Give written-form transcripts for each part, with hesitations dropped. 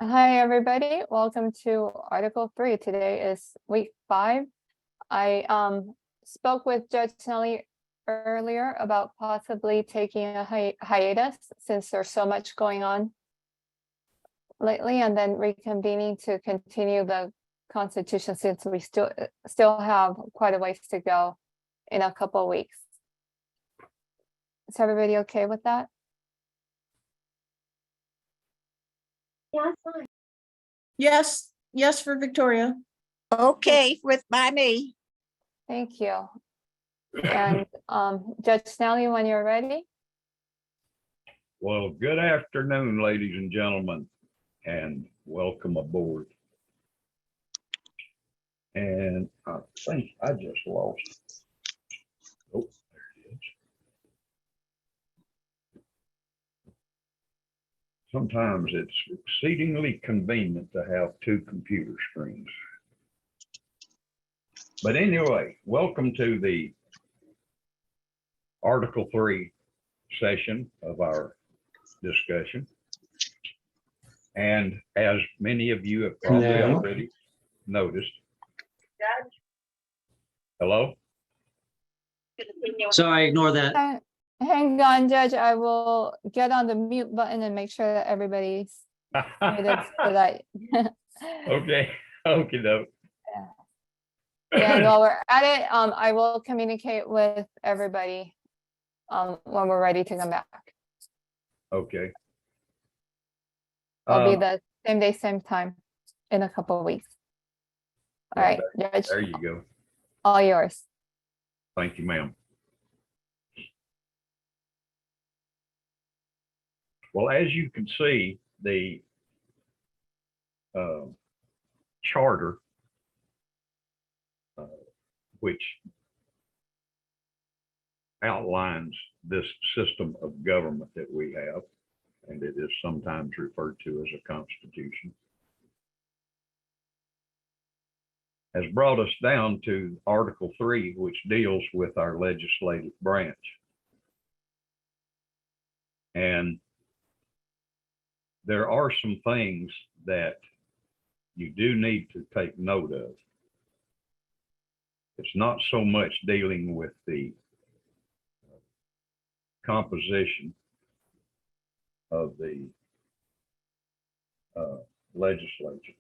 Hi, everybody. Welcome to Article 3. Today is week 5. I spoke with Judge Nally earlier about possibly taking a hiatus since there's so much going on lately, and then reconvening to continue the Constitution since we still have quite a ways to go in a couple of weeks. Is everybody okay with that? Yeah, fine. Yes for Victoria. Okay, by me. Thank you. And Judge Nally, when you're ready. Well, good afternoon, ladies and gentlemen, and welcome aboard. And I think I just lost. Oh, there it is. Sometimes it's exceedingly convenient to have two computer screens. But anyway, welcome to the Article 3 session of our discussion. And as many of you have probably already noticed. Hello? Sorry, ignore that. Hang on, Judge. I will get on the mute button and make sure that everybody's muted so that. Okay, okay, no. And while we're at it, I will communicate with everybody when we're ready to come back. Okay. It'll be the same day, same time in a couple of weeks. All right, Judge. There you go. All yours. Thank you, ma'am. Well, as you can see, the charter, which outlines this system of government that we have, and it is sometimes referred to as a constitution, has brought us down to Article 3, which deals with our legislative branch. And there are some things that you do need to take note of. It's not so much dealing with the composition of the legislature.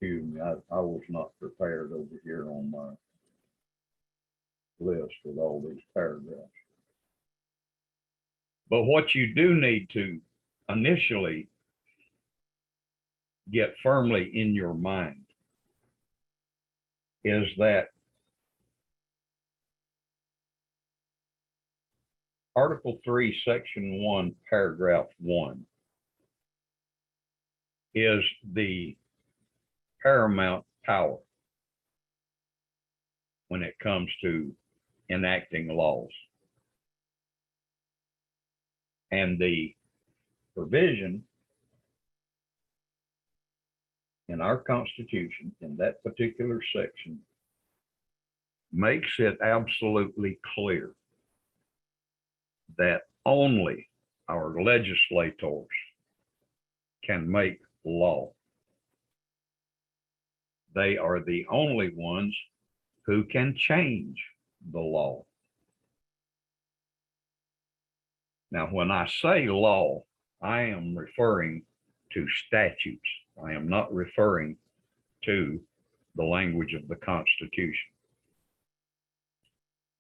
Excuse me, I was not prepared over here on my list with all these paragraphs. But what you do need to initially get firmly in your mind is that Article 3, Section 1, Paragraph 1 is the paramount power when it comes to enacting laws. And the provision in our Constitution, in that particular section, makes it absolutely clear that only our legislators can make law. They are the only ones who can change the law. Now, when I say law, I am referring to statutes. I am not referring to the language of the Constitution.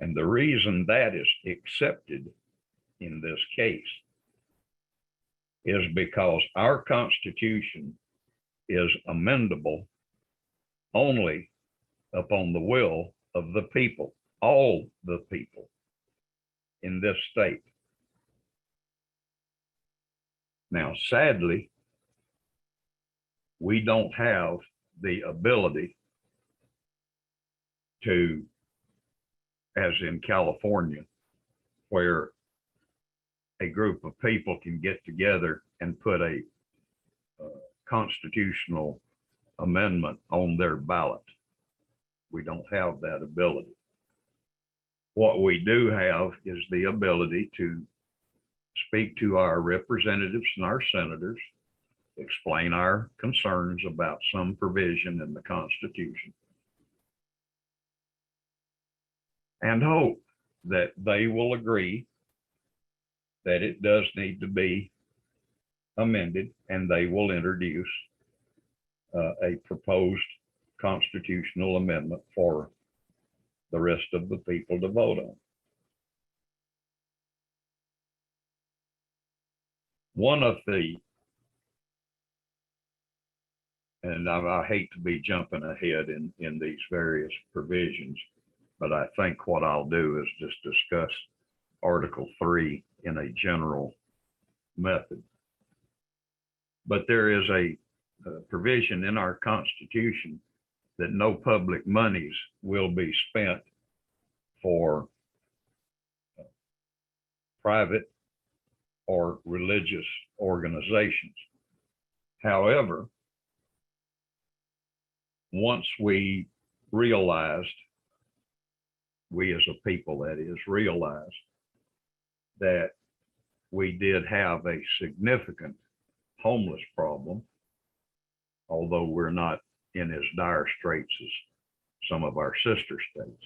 And the reason that is accepted in this case is because our Constitution is amendable only upon the will of the people, all the people in this state. Now, sadly, we don't have the ability to, as in California, where a group of people can get together and put a constitutional amendment on their ballot. We don't have that ability. what we do have is the ability to speak to our representatives and our senators, explain our concerns about some provision in the Constitution, and hope that they will agree that it does need to be amended, and they will introduce a proposed constitutional amendment for the rest of the people to vote on. One of the, and I hate to be jumping ahead in these various provisions, but I think what I'll do is just discuss Article 3 in a general method. But there is a provision in our Constitution that no public monies will be spent for private or religious organizations. However, once we realized, we as a people that is, realized that we did have a significant homeless problem, although we're not in as dire straits as some of our sister states,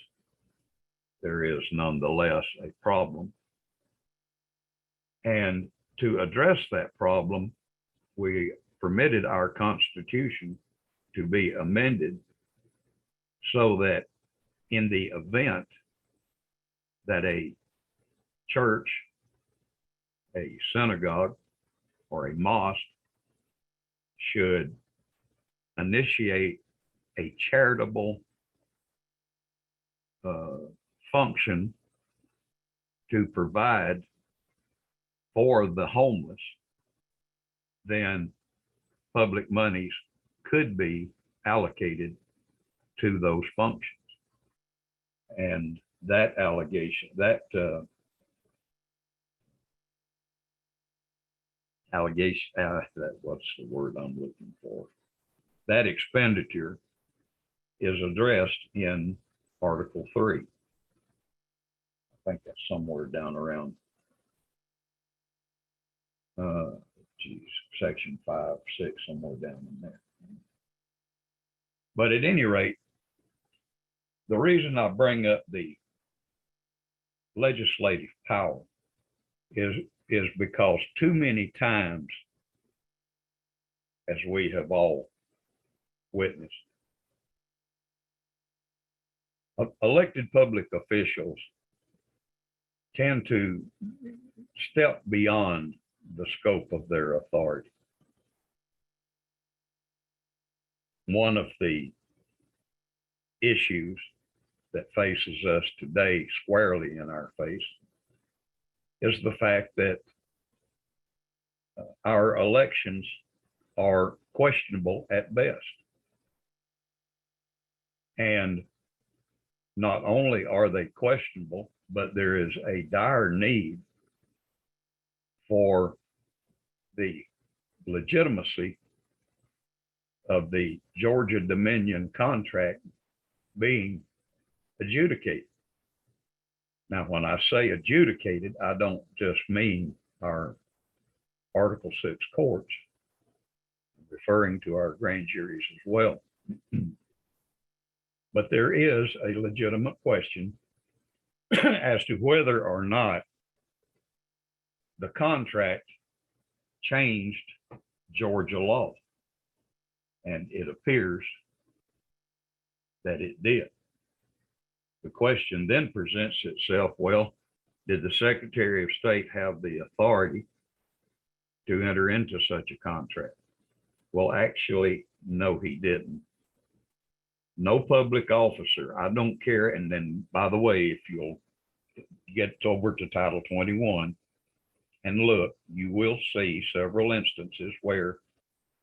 there is nonetheless a problem. And to address that problem, we permitted our Constitution to be amended so that in the event that a church, a synagogue, or a mosque should initiate a charitable function to provide for the homeless, then public monies could be allocated to those functions. And that what's the word I'm looking for? That expenditure is addressed in Article 3. I think that's somewhere down around Section 5, 6, somewhere down in there. But at any rate, the reason I bring up the legislative power is because too many times, as we have all witnessed, elected public officials tend to step beyond the scope of their authority. One of the issues that faces us today squarely in our face is the fact that our elections are questionable at best. And not only are they questionable, but there is a dire need for the legitimacy of the Georgia Dominion contract being adjudicated. Now, when I say adjudicated, I don't just mean our Article 6 courts, I'm referring to our grand juries as well. But there is a legitimate question as to whether or not the contract changed Georgia law. And it appears that it did. The question then presents itself, well, did the Secretary of State have the authority to enter into such a contract? Well, actually, no, he didn't. No public officer, I don't care. And then, by the way, if you'll get over to Title 21 and look, you will see several instances where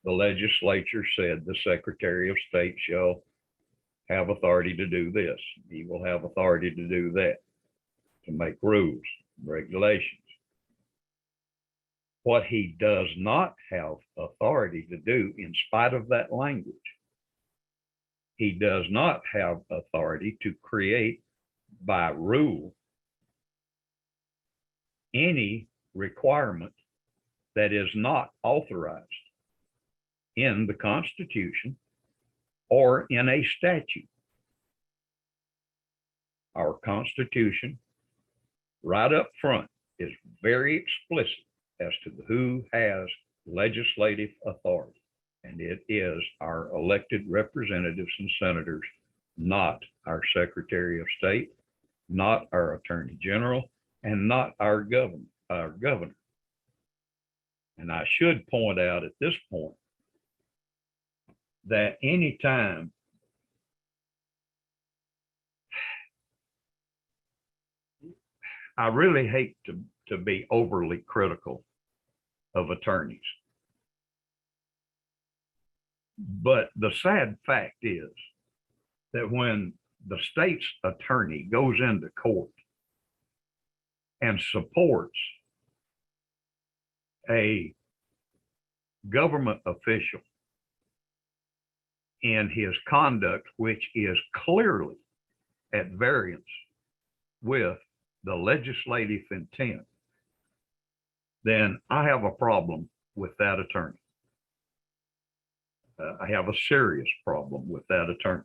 the legislature said the Secretary of State shall have authority to do this. He will have authority to do that, to make rules, regulations. What he does not have authority to do, in spite of that language, he does not have authority to create by rule any requirement that is not authorized in the Constitution or in a statute. Our Constitution, right up front, is very explicit as to who has legislative authority. And it is our elected representatives and senators, not our Secretary of State, not our Attorney General, and not our governor. And I should point out at this point that anytime I really hate to be overly critical of attorneys. But the sad fact is that when the state's attorney goes into court and supports a government official in his conduct, which is clearly at variance with the legislative intent, then I have a problem with that attorney. I have a serious problem with that attorney.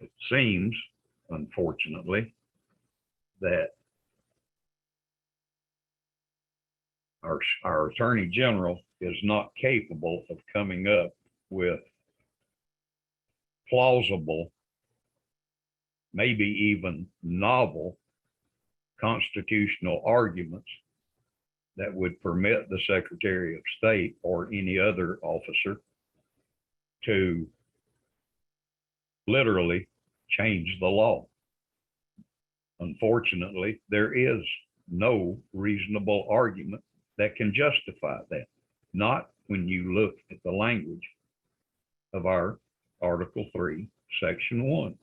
It seems, unfortunately, that our Attorney General is not capable of coming up with plausible, maybe even novel constitutional arguments that would permit the Secretary of State or any other officer to literally change the law. Unfortunately, there is no reasonable argument that can justify that, not when you look at the language of our Article 3, Section 1.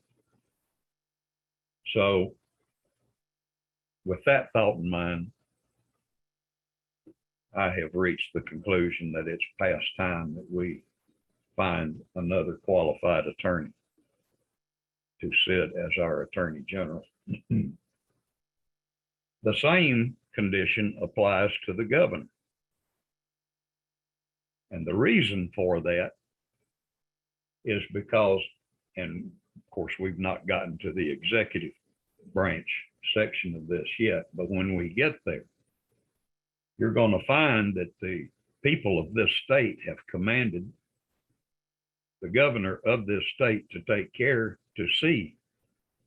So with that thought in mind, I have reached the conclusion that it's past time that we find another qualified attorney to sit as our Attorney General. The same condition applies to the governor. And the reason for that is because, and of course, we've not gotten to the executive branch section of this yet, but when we get there, you're going to find that the people of this state have commanded the governor of this state to take care to see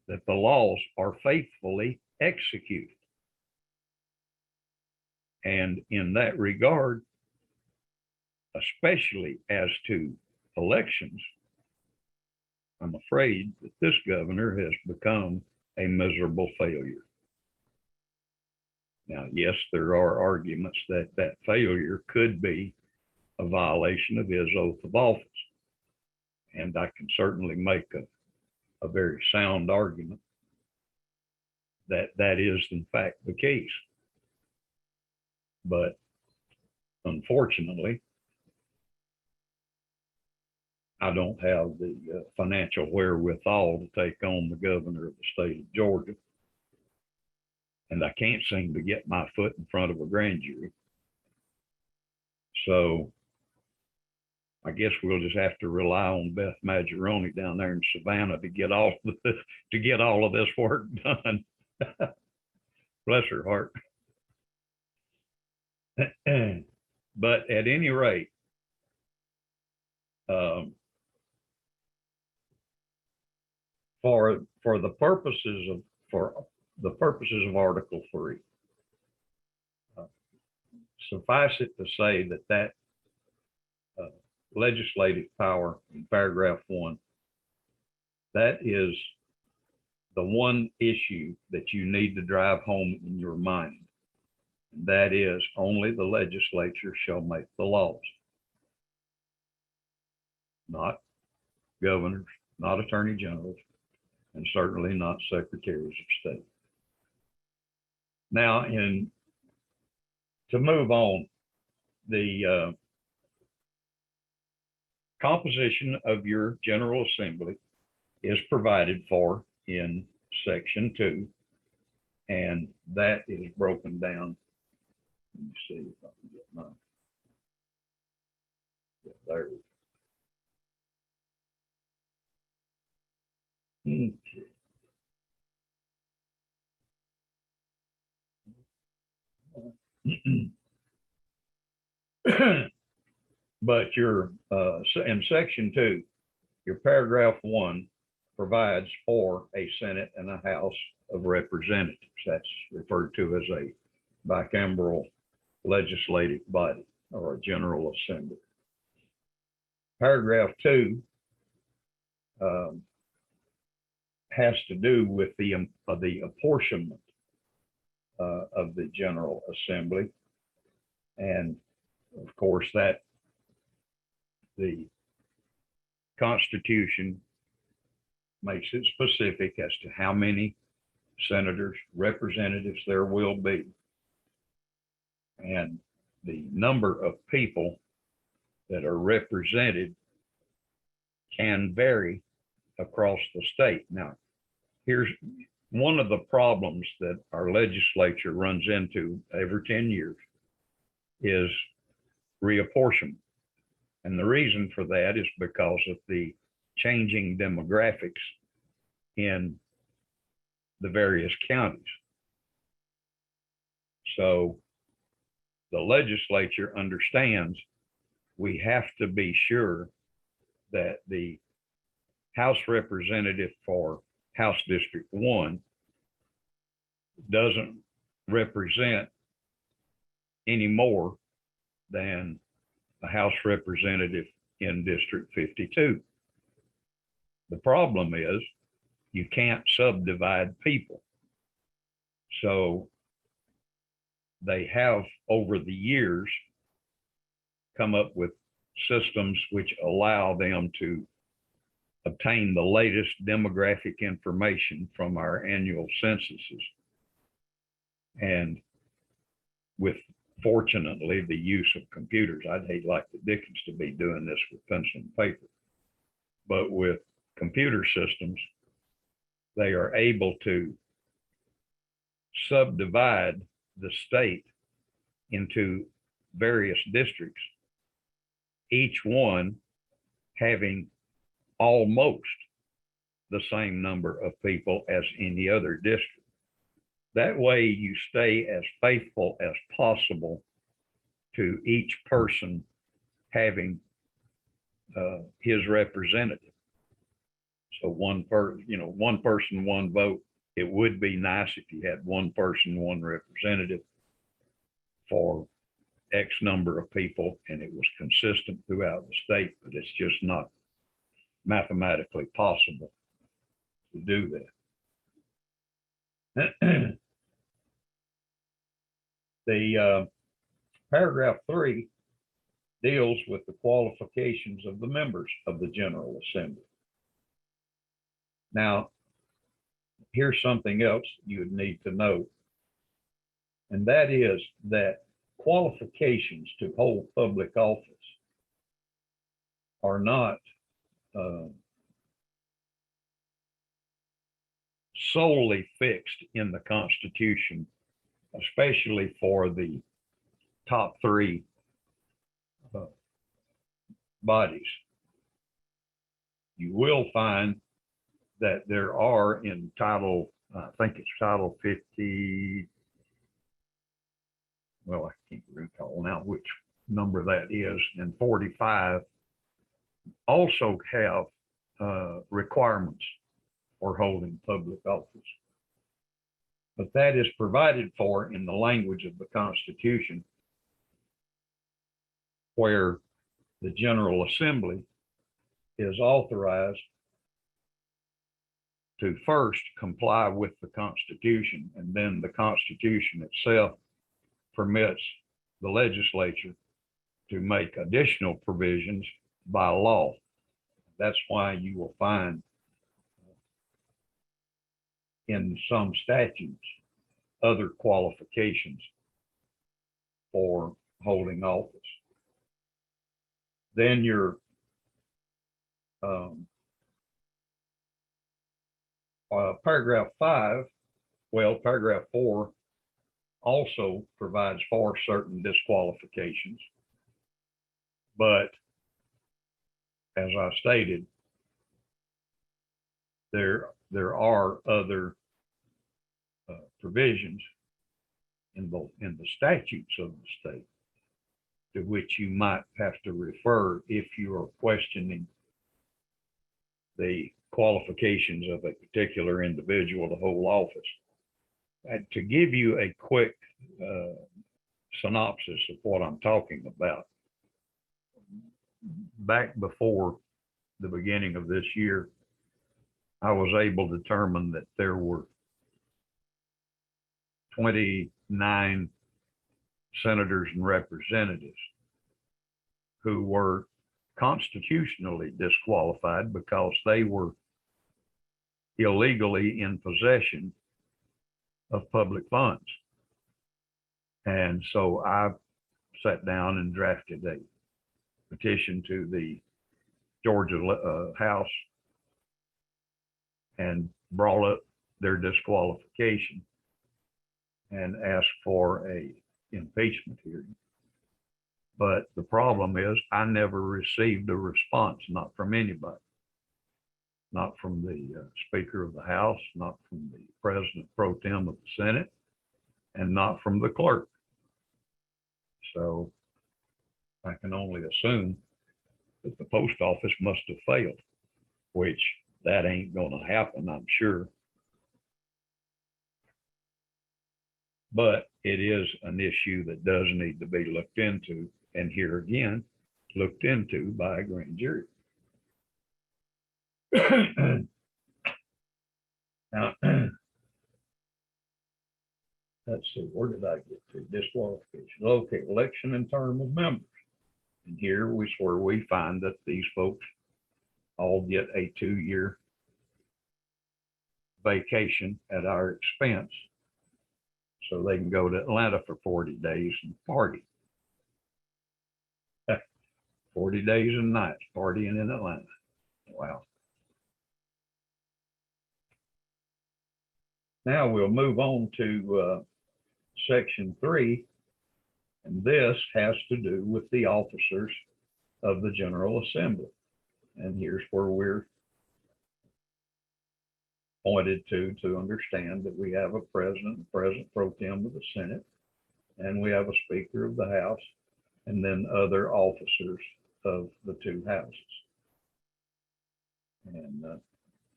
that the laws are faithfully executed. And in that regard, especially as to elections, I'm afraid that this governor has become a miserable failure. Now, yes, there are arguments that that failure could be a violation of his oath of office. And I can certainly make a very sound argument that that is in fact the case. But unfortunately, I don't have the financial wherewithal to take on the governor of the state of Georgia. And I can't seem to get my foot in front of a grand jury. So I guess we'll just have to rely on Beth Maggioroni down there in Savannah to get all of this work done. Bless her heart. But at any rate, for the purposes of Article 3, suffice it to say that legislative power in paragraph 1, that is the one issue that you need to drive home in your mind. And that is, only the legislature shall make the laws. Not governors, not attorney generals, and certainly not secretaries of state. Now, to move on, the composition of your General Assembly is provided for in Section 2, And that is broken down. Let me see if I can get my. Yeah, there we go. But in section 2, your paragraph 1 provides for a Senate and a House of Representatives. That's referred to as a bicameral legislative body or a General Assembly. Paragraph 2 has to do with the apportionment of the General Assembly. And of course, that the Constitution makes it specific as to how many senators, representatives there will be. And the number of people that are represented can vary across the state. Now, here's one of the problems that our legislature runs into every 10 years is reapportionment. And the reason for that is because of the changing demographics in the various counties. So the legislature understands we have to be sure that the House representative for House District 1 doesn't represent any more than a House representative in District 52. The problem is you can't subdivide people. So they have over the years come up with systems which allow them to obtain the latest demographic information from our annual censuses. And with, fortunately, the use of computers, I'd hate like the dickens to be doing this with pencil and paper. But with computer systems, they are able to subdivide the state into various districts, each one having almost the same number of people as any other district. That way you stay as faithful as possible to each person having his representative. So one person, one vote. It would be nice if you had one person, one representative for X number of people and it was consistent throughout the state, but it's just not mathematically possible to do that. The paragraph 3 deals with the qualifications of the members of the General Assembly. Now, here's something else you would need to know, and that is that qualifications to hold public office are not solely fixed in the Constitution, especially for the top 3 bodies. You will find that there are in title, I think it's title 50, well, I can't recall now which number that is, and 45 also have requirements for holding public office. But that is provided for in the language of the Constitution, where the General Assembly is authorized to first comply with the Constitution, and then the Constitution itself permits the legislature to make additional provisions by law. That's why you will find in some statutes other qualifications for holding office. Then your paragraph 5 well, paragraph 4 also provides for certain disqualifications. But as I stated, there are other provisions in the statutes of the state to which you might have to refer if you are questioning the qualifications of a particular individual to hold office. And to give you a quick synopsis of what I'm talking about, back before the beginning of this year, I was able to determine that there were 29 senators and representatives who were constitutionally disqualified because they were illegally in possession of public funds. And so I sat down and drafted a petition to the Georgia House and brought up their disqualification and asked for a impeachment hearing. But the problem is I never received a response, not from anybody, not from the Speaker of the House, not from the President Pro Tem of the Senate, and not from the clerk. So I can only assume that the post office must have failed, which that ain't gonna happen, I'm sure. But it is an issue that does need to be looked into, and here again, looked into by a grand jury. Now, let's see, where did I get to? Disqualification. Okay, election and term of members. And here is where we find that these folks all get a 2-year vacation at our expense, so they can go to Atlanta for 40 days and party. 40 days and nights partying in Atlanta. Wow. Now we'll move on to section 3, and this has to do with the officers of the General Assembly. And here's where we're pointed to understand that we have a president pro tem of the Senate, and we have a Speaker of the House, and then other officers of the 2 houses. And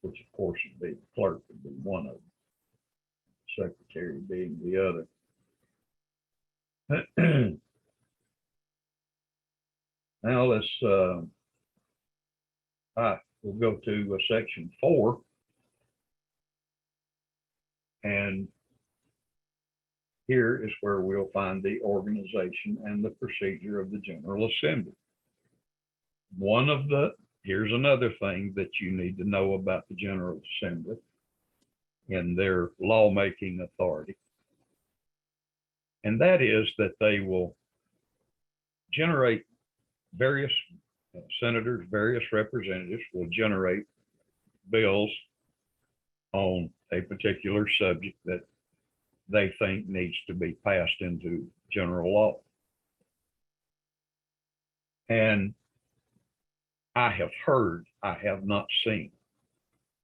which of course would be the clerk would be one of them, secretary being the other. Now let's we'll go to section 4, and here is where we'll find the organization and the procedure of the General Assembly. Here's another thing that you need to know about the General Assembly and their lawmaking authority. And that is that they will generate various senators, various representatives will generate bills on a particular subject that they think needs to be passed into general law. And I have heard, I have not seen,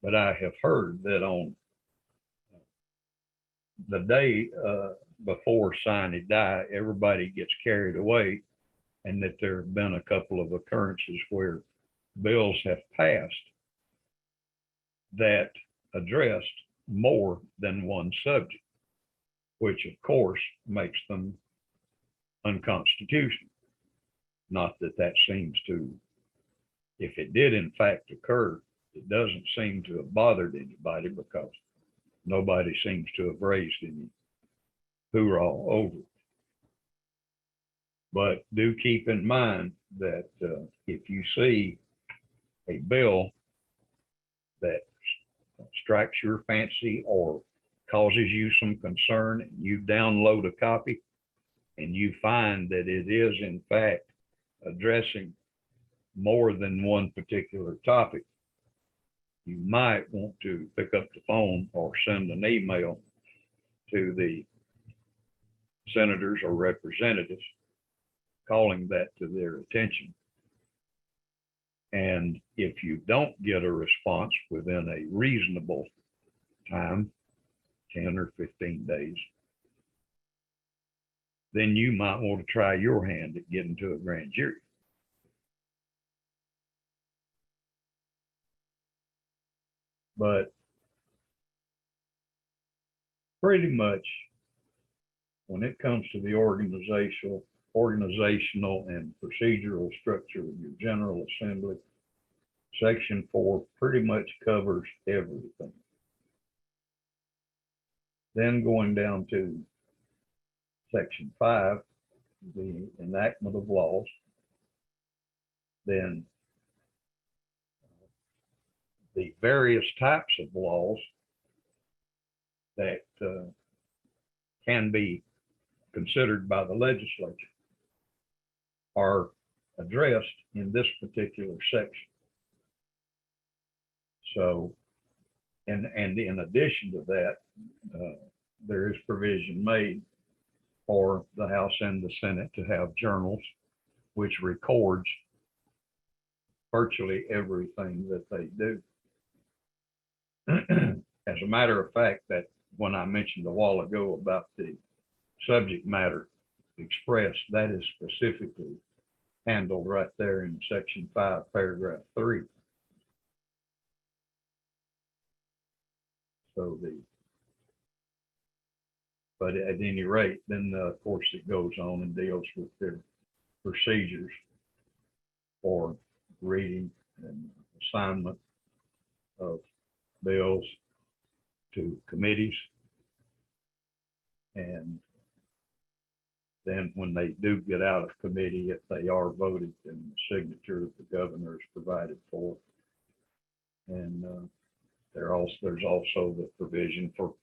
but I have heard that on the day before sine die, everybody gets carried away, and that there have been a couple of occurrences where bills have passed that addressed more than one subject, which of course makes them unconstitutional. Not that that seems to, if it did in fact occur, it doesn't seem to have bothered anybody because nobody seems to have raised any hoorah over it. But do keep in mind that if you see a bill that strikes your fancy or causes you some concern, and you download a copy and you find that it is in fact addressing more than one particular topic, you might want to pick up the phone or send an email to the senators or representatives, calling that to their attention. And if you don't get a response within a reasonable time, 10 or 15 days, then you might want to try your hand at getting to a grand jury. But pretty much when it comes to the organizational and procedural structure of your General Assembly, Section 4 pretty much covers everything. Then going down to Section 5, the enactment of laws, then the various types of laws that can be considered by the legislature are addressed in this particular section. So, and in addition to that, there is provision made for the House and the Senate to have journals which records virtually everything that they do. As a matter of fact, that when I mentioned a while ago about the subject matter expressed, that is specifically handled right there in Section 5, paragraph 3. So but at any rate, then of course it goes on and deals with their procedures for reading and assignment of bills to committees. And then when they do get out of committee, if they are voted, then the signature of the governor is provided for. And there's also the provision for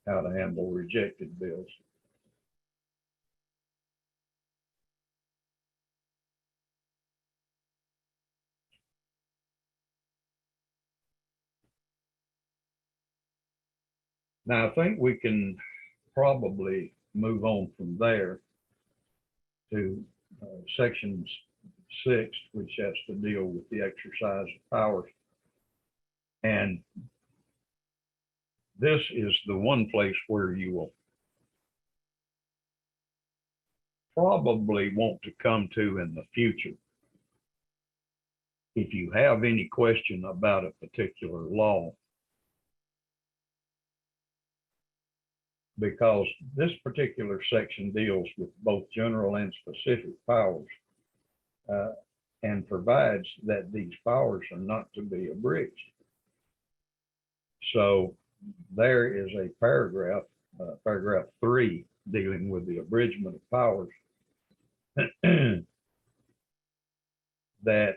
how to handle rejected bills. Now, I think we can probably move on from there to Section 6, which has to deal with the exercise of powers. And this is the one place where you will probably want to come to in the future if you have any question about a particular law, because this particular section deals with both general and specific powers and provides that these powers are not to be abridged. So there is a paragraph, paragraph 3, dealing with the abridgment of powers that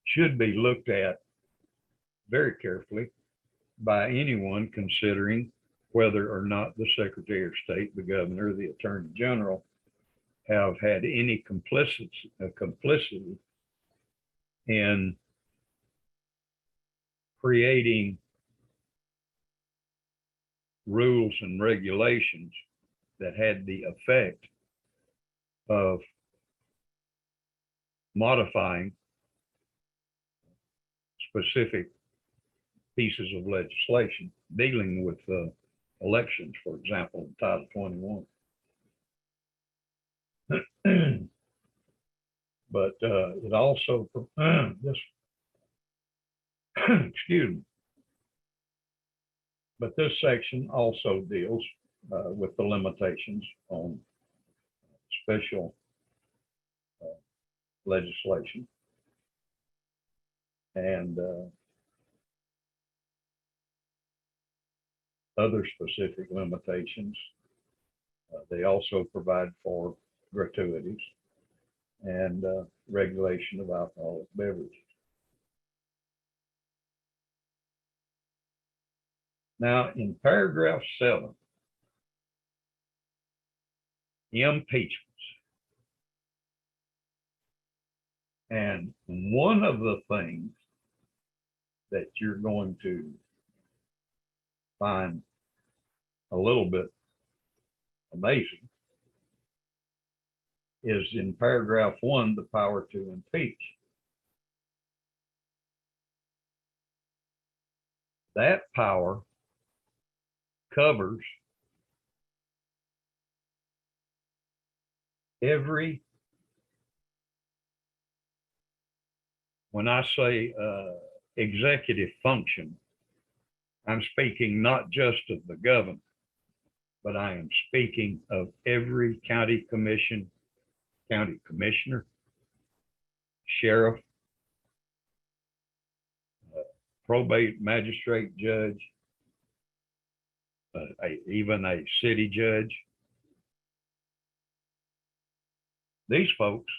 should be looked at very carefully by anyone considering whether or not the Secretary of State, the Governor, the Attorney General have had any complicity in creating rules and regulations that had the effect of modifying specific pieces of legislation dealing with elections, for example, in Title 21. But it also, excuse me, but this section also deals with the limitations on special legislation and other specific limitations. They also provide for gratuities and regulation of alcoholic beverages. Now, in paragraph 7, impeachments. And one of the things that you're going to find a little bit amazing is in paragraph 1, the power to impeach. That power covers every, when I say executive function, I'm speaking not just of the governor, but I am speaking of every county commission, county commissioner, sheriff, probate magistrate judge, even a city judge. These folks,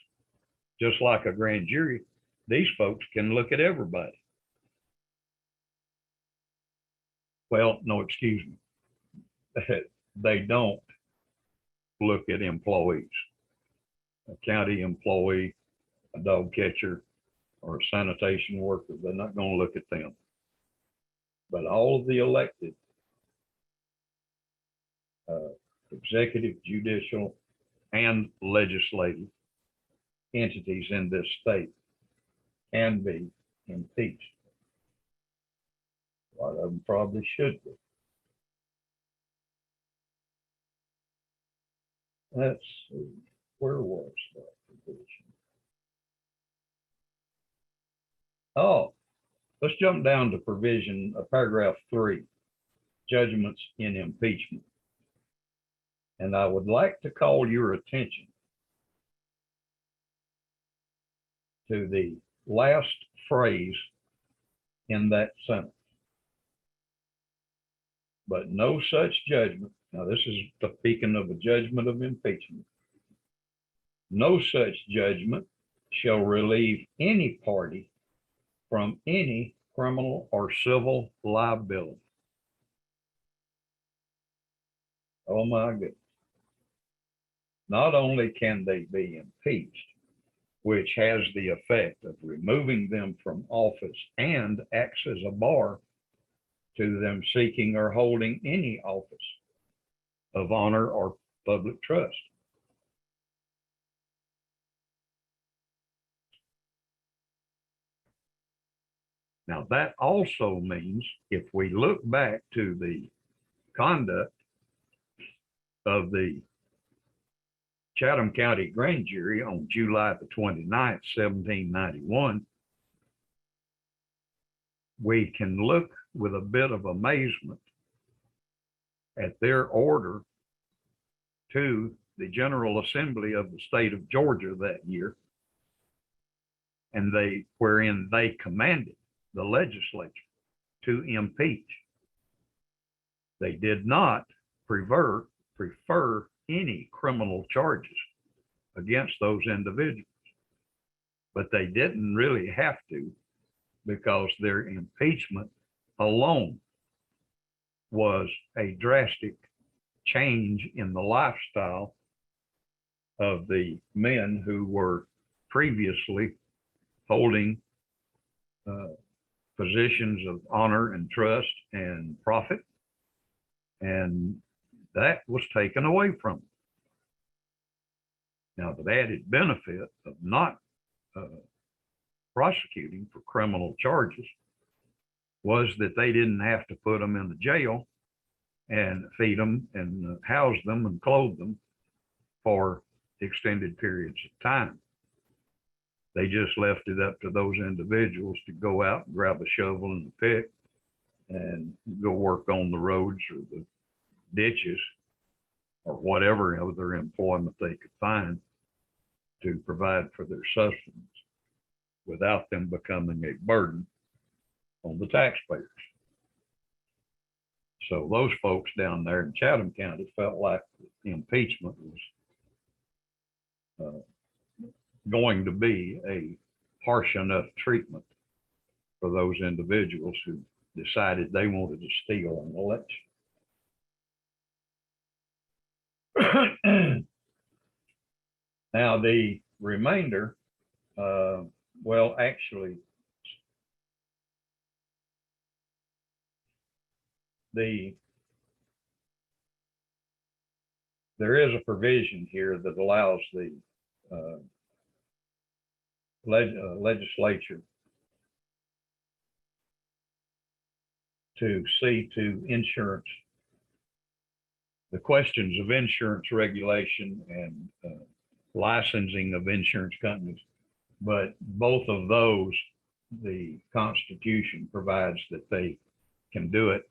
just like a grand jury, these folks can look at everybody. Well, no, excuse me. They don't look at employees. A county employee, a dog catcher, or a sanitation worker, they're not going to look at them. But all of the elected executive, judicial, and legislative entities in this state can be impeached. A lot of them probably should be. Let's see, where was that provision? Oh, let's jump down to provision, paragraph 3, judgments in impeachment. And I would like to call your attention to the last phrase in that sentence. But no such judgment, now this is speaking of a judgment of impeachment, no such judgment shall relieve any party from any criminal or civil liability. Oh my goodness. Not only can they be impeached, which has the effect of removing them from office and acts as a bar to them seeking or holding any office of honor or public trust. Now, that also means if we look back to the conduct of the Chatham County Grand Jury on July the 29th, 1791, we can look with a bit of amazement at their order to the General Assembly of the state of Georgia that year, and wherein they commanded the legislature to impeach. They did not prefer any criminal charges against those individuals, but they didn't really have to, because their impeachment alone was a drastic change in the lifestyle of the men who were previously holding positions of honor and trust and profit, and that was taken away from them. Now, the added benefit of not prosecuting for criminal charges was that they didn't have to put them in the jail and feed them and house them and clothe them for extended periods of time. They just left it up to those individuals to go out and grab a shovel and a pick and go work on the roads or the ditches or whatever other employment they could find to provide for their sustenance without them becoming a burden on the taxpayers. So those folks down there in Chatham County felt like the impeachment was going to be a harsh enough treatment for those individuals who decided they wanted to steal an election. Now, the remainder, well, actually, the there is a provision here that allows the legislature to see to insurance, the questions of insurance regulation and licensing of insurance companies. But both of those, the Constitution provides that they can do it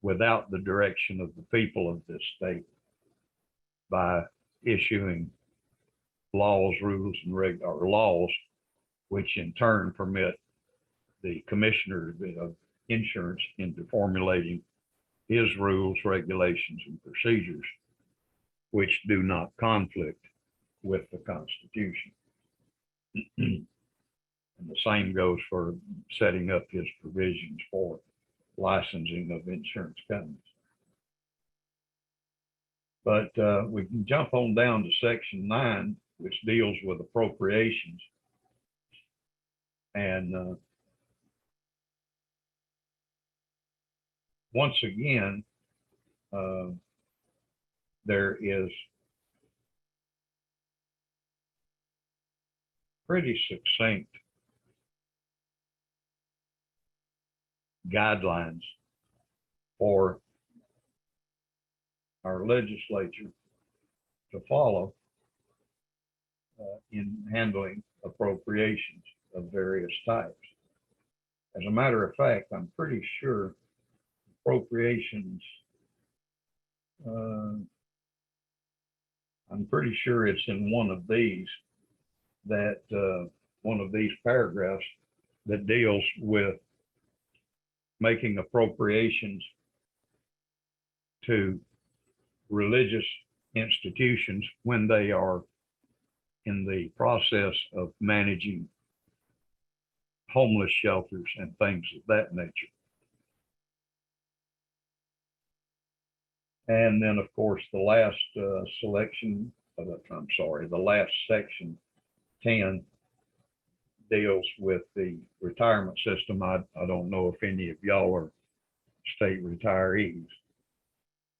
without the direction of the people of this state by issuing laws, rules, and or laws, which in turn permit the commissioner of insurance into formulating his rules, regulations, and procedures, which do not conflict with the Constitution. And the same goes for setting up his provisions for licensing of insurance companies. But we can jump on down to section 9, which deals with appropriations. And once again, there is pretty succinct guidelines for our legislature to follow in handling appropriations of various types. As a matter of fact, I'm pretty sure appropriations, I'm pretty sure it's in one of these that one of these paragraphs that deals with making appropriations to religious institutions when they are in the process of managing homeless shelters and things of that nature. And then, of course, the last selection, I'm sorry, the last section, 10, deals with the retirement system. I don't know if any of y'all are state retirees,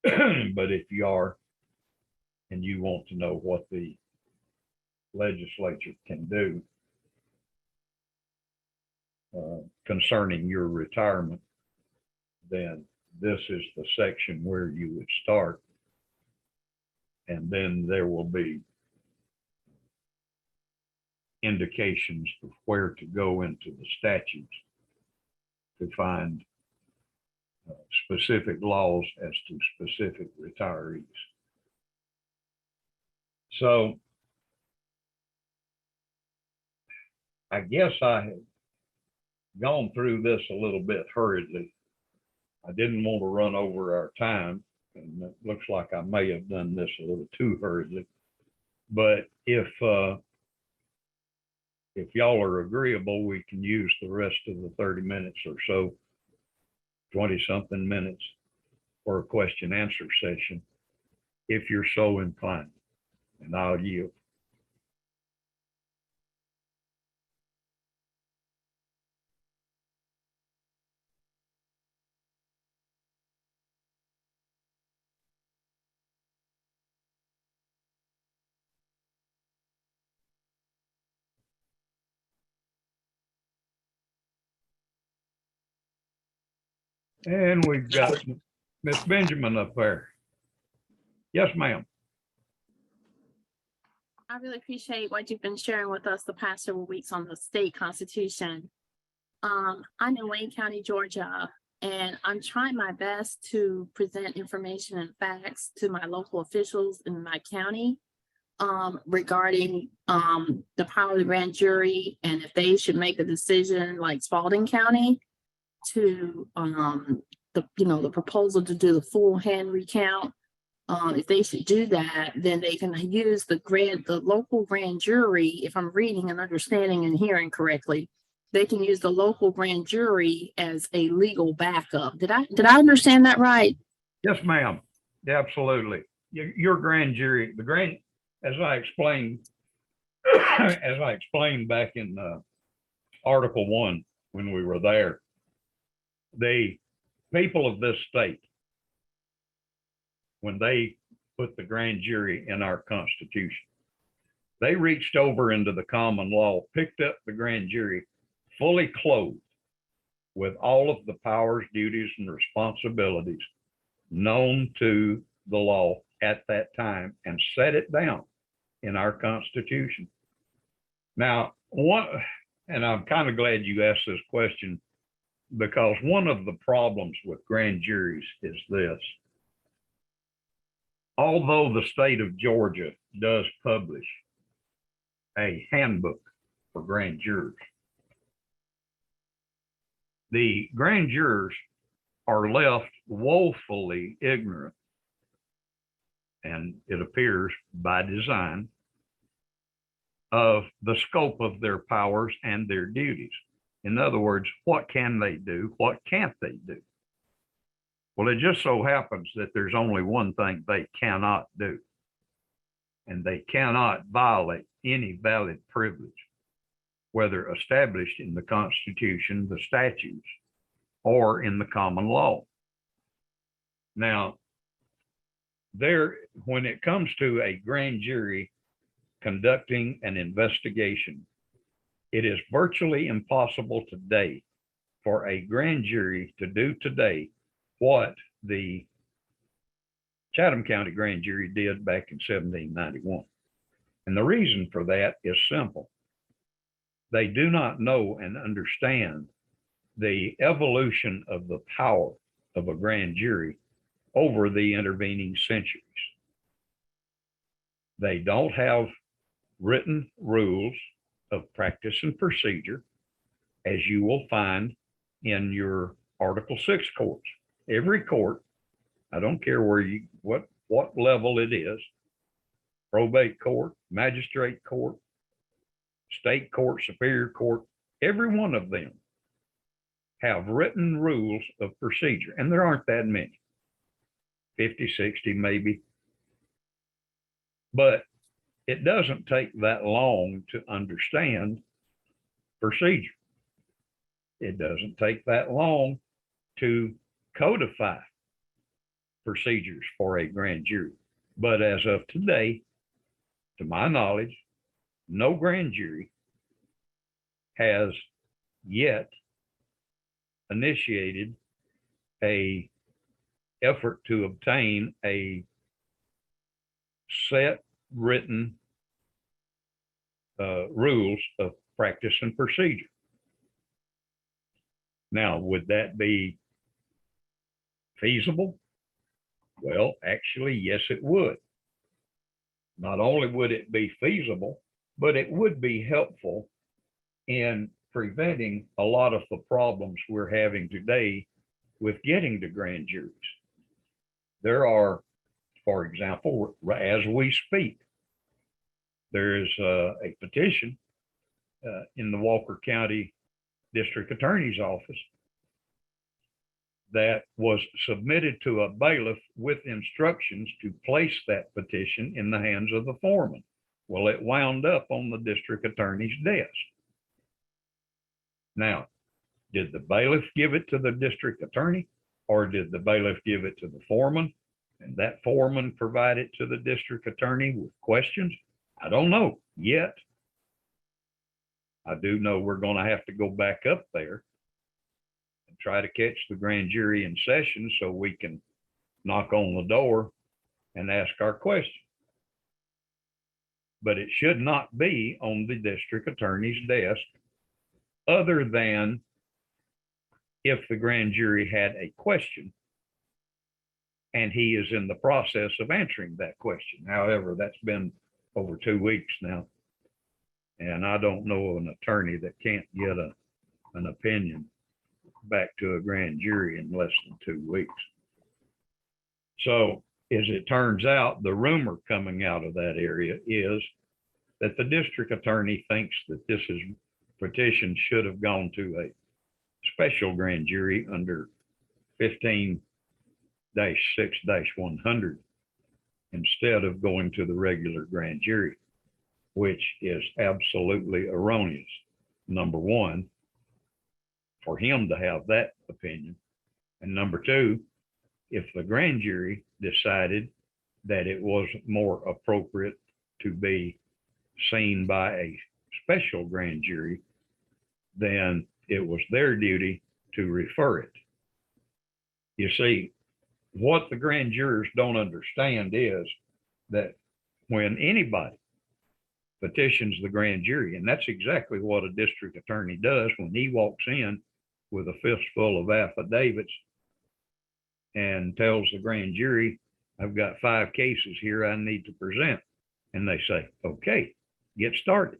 but if you are and you want to know what the legislature can do concerning your retirement, then this is the section where you would start. And then there will be indications of where to go into the statutes to find specific laws as to specific retirees. So I guess I have gone through this a little bit hurriedly. I didn't want to run over our time, and it looks like I may have done this a little too hurriedly. But if y'all are agreeable, we can use the rest of the 30 minutes or so, 20-something minutes, for a question answer session, if you're so inclined, and I'll yield. And we've got Miss Benjamin up there. Yes, ma'am. I really appreciate what you've been sharing with us the past several weeks on the state constitution. I'm in Wayne County, Georgia, and I'm trying my best to present information and facts to my local officials in my county regarding the power of the grand jury, and if they should make a decision like Spalding County to the proposal to do the full hand recount. If they should do that, then they can use the local grand jury. If I'm reading and understanding and hearing correctly, they can use the local grand jury as a legal backup. Did I understand that right? Yes, ma'am. Absolutely. Your grand jury, as I explained, back in Article 1 when we were there, the people of this state, when they put the grand jury in our Constitution. They reached over into the common law, picked up the grand jury fully clothed with all of the powers, duties, and responsibilities known to the law at that time and set it down in our Constitution. Now, and I'm kind of glad you asked this question, because one of the problems with grand juries is this. Although the state of Georgia does publish a handbook for grand jurors, the grand jurors are left woefully ignorant, and it appears by design, of the scope of their powers and their duties. In other words, what can they do? What can't they do? Well, it just so happens that there's only one thing they cannot do, and they cannot violate any valid privilege, whether established in the Constitution, the statutes, or in the common law. Now, when it comes to a grand jury conducting an investigation, it is virtually impossible today for a grand jury to do today what the Chatham County grand jury did back in 1791. And the reason for that is simple. They do not know and understand the evolution of the power of a grand jury over the intervening centuries. They don't have written rules of practice and procedure, as you will find in your Article 6 courts. Every court, I don't care what level it is, probate court, magistrate court, state court, superior court, every one of them have written rules of procedure, and there aren't that many, 50, 60 maybe. But it doesn't take that long to understand procedure. It doesn't take that long to codify procedures for a grand jury. But as of today, to my knowledge, no grand jury has yet initiated an effort to obtain a set written rules of practice and procedure. Now, would that be feasible? Well, actually, yes, it would. Not only would it be feasible, but it would be helpful in preventing a lot of the problems we're having today with getting to grand juries. There are, for example, as we speak, there is a petition in the Walker County District Attorney's Office that was submitted to a bailiff with instructions to place that petition in the hands of the foreman. Well, it wound up on the district attorney's desk. Now, did the bailiff give it to the district attorney, or did the bailiff give it to the foreman, and that foreman provide it to the district attorney with questions? I don't know yet. I do know we're going to have to go back up there and try to catch the grand jury in session so we can knock on the door and ask our question. But it should not be on the district attorney's desk, other than if the grand jury had a question and he is in the process of answering that question. However, that's been over 2 weeks now, and I don't know of an attorney that can't get an opinion back to a grand jury in less than 2 weeks. So as it turns out, the rumor coming out of that area is that the district attorney thinks that this petition should have gone to a special grand jury under 15-6-100 instead of going to the regular grand jury, which is absolutely erroneous. Number one, for him to have that opinion. And number two, if the grand jury decided that it was more appropriate to be seen by a special grand jury, then it was their duty to refer it. You see, what the grand jurors don't understand is that when anybody petitions the grand jury, and that's exactly what a district attorney does when he walks in with a fistful of affidavits and tells the grand jury, I've got 5 cases here I need to present. And they say, okay, get started.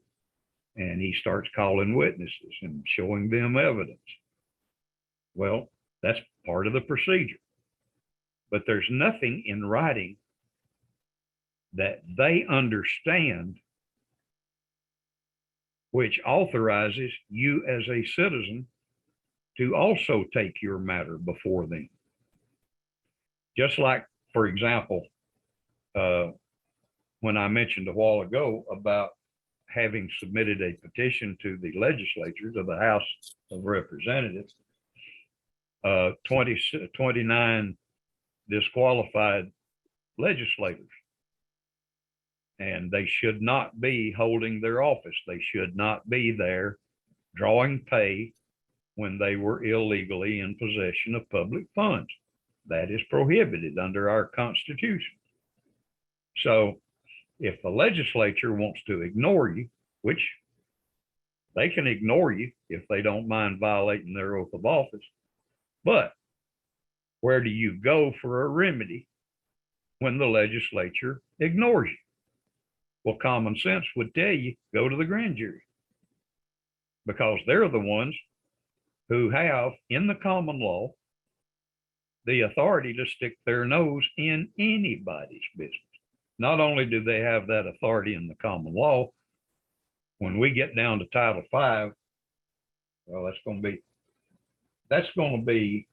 And he starts calling witnesses and showing them evidence. Well, that's part of the procedure. But there's nothing in writing that they understand which authorizes you as a citizen to also take your matter before them. Just like, for example, when I mentioned a while ago about having submitted a petition to the legislature, to the House of Representatives, 29 disqualified legislators. And they should not be holding their office. They should not be there drawing pay when they were illegally in possession of public funds. That is prohibited under our Constitution. So if the legislature wants to ignore you, which they can ignore you if they don't mind violating their oath of office, but where do you go for a remedy when the legislature ignores you? Well, common sense would tell you, go to the grand jury, because they're the ones who have, in the common law, the authority to stick their nose in anybody's business. Not only do they have that authority in the common law, when we get down to Title V, well, that's going to be,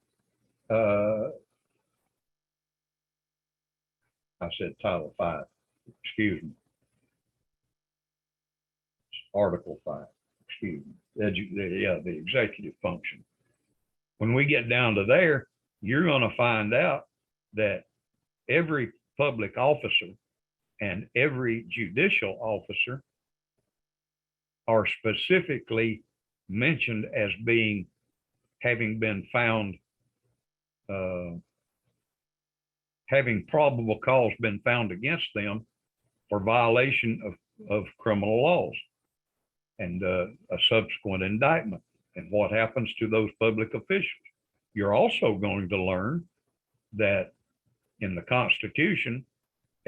I said Title V, excuse me. Article 5, excuse me, the executive function. When we get down to there, you're going to find out that every public officer and every judicial officer are specifically mentioned as having been found, having probable cause been found against them for violation of criminal laws, and a subsequent indictment, and what happens to those public officials. You're also going to learn that in the Constitution,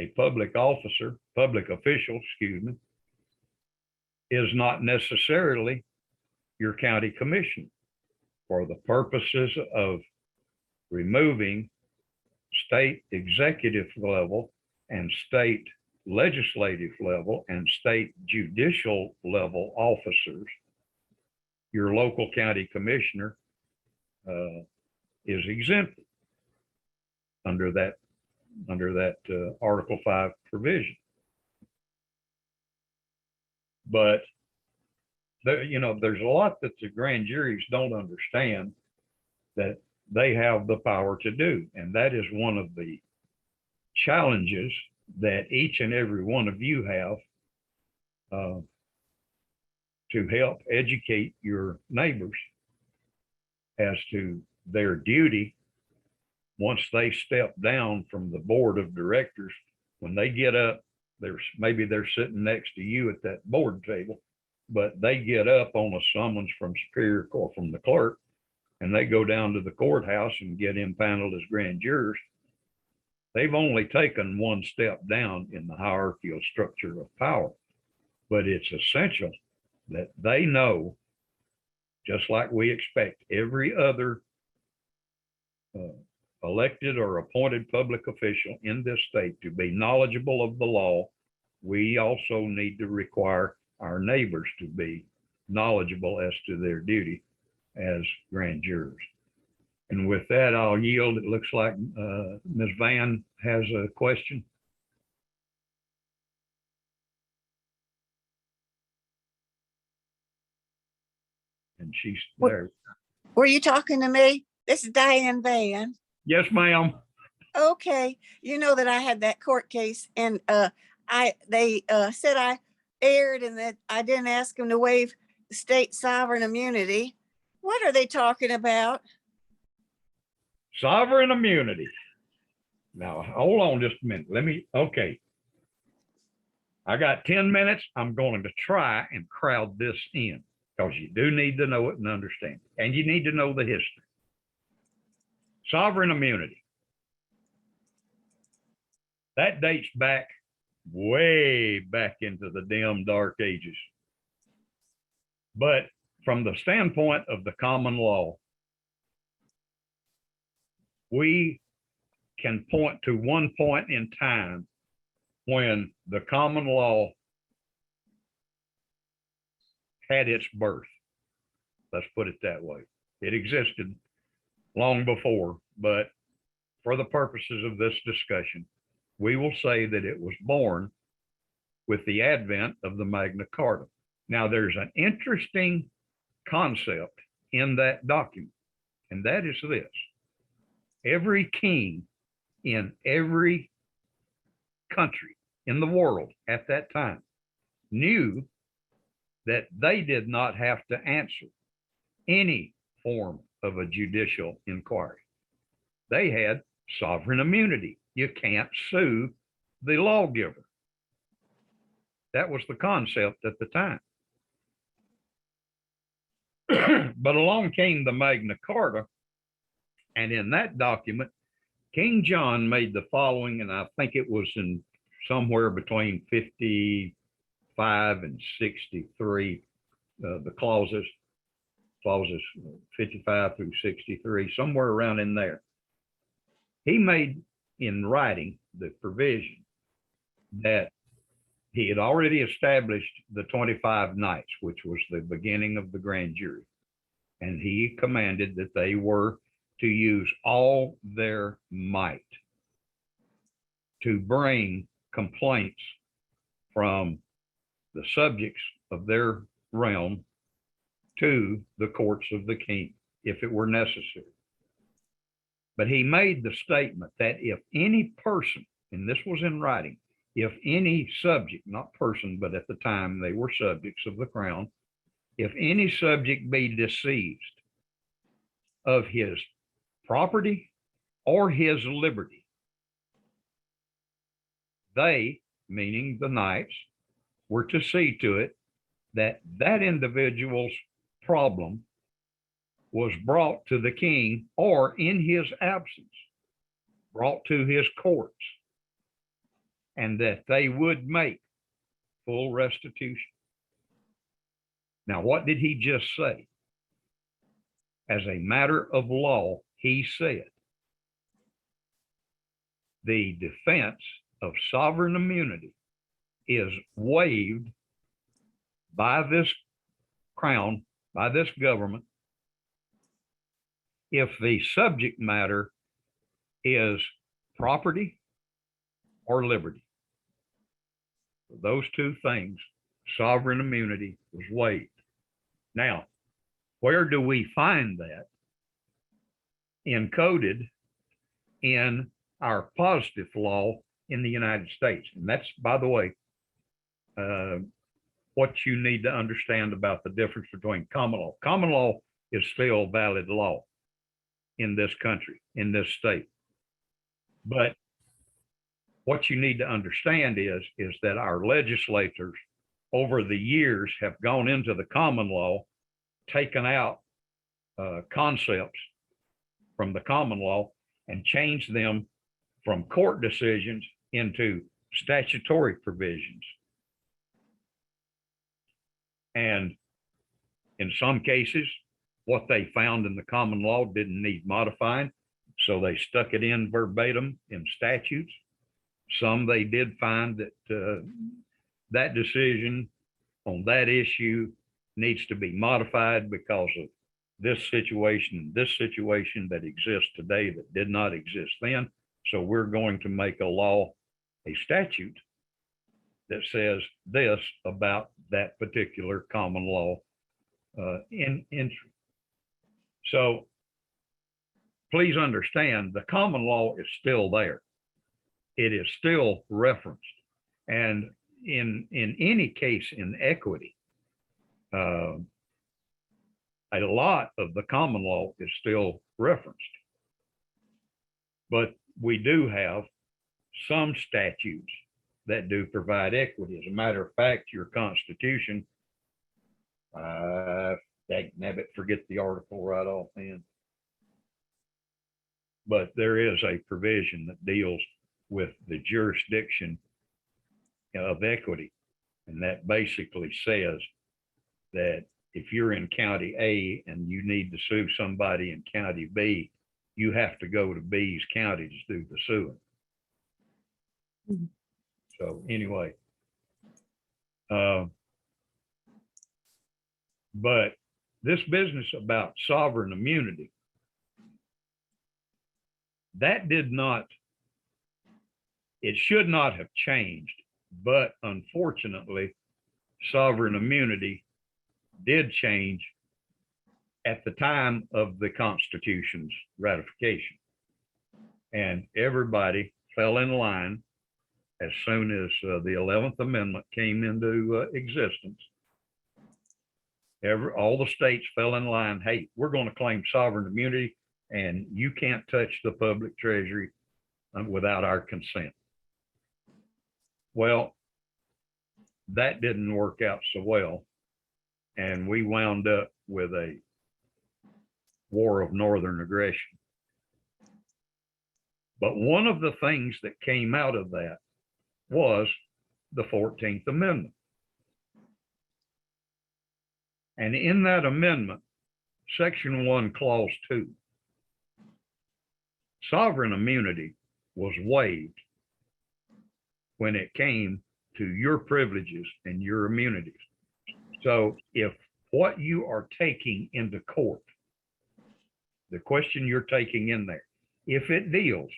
a public officer, public official, excuse me, is not necessarily your county commissioner, for the purposes of removing state executive level and state legislative level and state judicial level officers. Your local county commissioner is exempted under that Article 5 provision. But there's a lot that the grand juries don't understand that they have the power to do, and that is one of the challenges that each and every one of you have to help educate your neighbors as to their duty once they step down from the board of directors. When they get up, maybe they're sitting next to you at that board table, but they get up on a summons from Superior Court, from the clerk, and they go down to the courthouse and get impaneled as grand jurors. They've only taken one step down in the hierarchical structure of power, but it's essential that they know, just like we expect every other elected or appointed public official in this state to be knowledgeable of the law, we also need to require our neighbors to be knowledgeable as to their duty as grand jurors. And with that, I'll yield. It looks like Ms. Van has a question. And she's there. Were you talking to me? This is Diane Van. Yes, ma'am. Okay, you know that I had that court case and they said I erred and that I didn't ask them to waive state sovereign immunity. What are they talking about? Sovereign immunity. Now, hold on just a minute. Okay. I got 10 minutes. I'm going to try and crowd this in because you do need to know it and understand it. And you need to know the history. Sovereign immunity. That dates back way back into the dim dark ages. But from the standpoint of the common law, we can point to one point in time when the common law had its birth. Let's put it that way. It existed long before, but for the purposes of this discussion, we will say that it was born with the advent of the Magna Carta. Now, there's an interesting concept in that document, and that is this. Every king in every country in the world at that time knew that they did not have to answer any form of a judicial inquiry. They had sovereign immunity. You can't sue the lawgiver. That was the concept at the time. But along came the Magna Carta, and in that document, King John made the following, and I think it was in somewhere between 55 and 63, the clauses 55 through 63, somewhere around in there. He made in writing the provision that he had already established the 25 knights, which was the beginning of the grand jury. And he commanded that they were to use all their might to bring complaints from the subjects of their realm to the courts of the king, if it were necessary. But he made the statement that if any person, and this was in writing, if any subject, not person, but at the time they were subjects of the crown, if any subject be deceased of his property or his liberty, they, meaning the knights, were to see to it that that individual's problem was brought to the king, or in his absence, brought to his courts, and that they would make full restitution. Now, what did he just say? As a matter of law, he said, the defense of sovereign immunity is waived by this crown, by this government, if the subject matter is property or liberty. Those two things, sovereign immunity was waived. Now, where do we find that encoded in our positive law in the United States? And that's, by the way, what you need to understand about the difference between common law. Common law is still valid law in this country, in this state. But what you need to understand is that our legislators over the years have gone into the common law, taken out concepts from the common law and changed them from court decisions into statutory provisions. And in some cases, what they found in the common law didn't need modifying, so they stuck it in verbatim in statutes. Some they did find that that decision on that issue needs to be modified because of this situation that exists today that did not exist then. So we're going to make a law, a statute that says this about that particular common law in entry. So please understand, the common law is still there. It is still referenced. And in any case in equity, a lot of the common law is still referenced. But we do have some statutes that do provide equity. As a matter of fact, your Constitution, forget the article right offhand. But there is a provision that deals with the jurisdiction of equity. And that basically says that if you're in County A and you need to sue somebody in County B, you have to go to B's county to do the suing. Mhm. So anyway, but this business about sovereign immunity, that did not, it should not have changed, but unfortunately, sovereign immunity did change at the time of the Constitution's ratification. And everybody fell in line as soon as the 11th Amendment came into existence. All the states fell in line, hey, we're going to claim sovereign immunity and you can't touch the public treasury without our consent. Well, that didn't work out so well. And we wound up with a war of northern aggression. But one of the things that came out of that was the 14th Amendment. And in that amendment, Section 1, Clause 2, sovereign immunity was waived when it came to your privileges and your immunities. So if what you are taking into court, the question you're taking in there, if it deals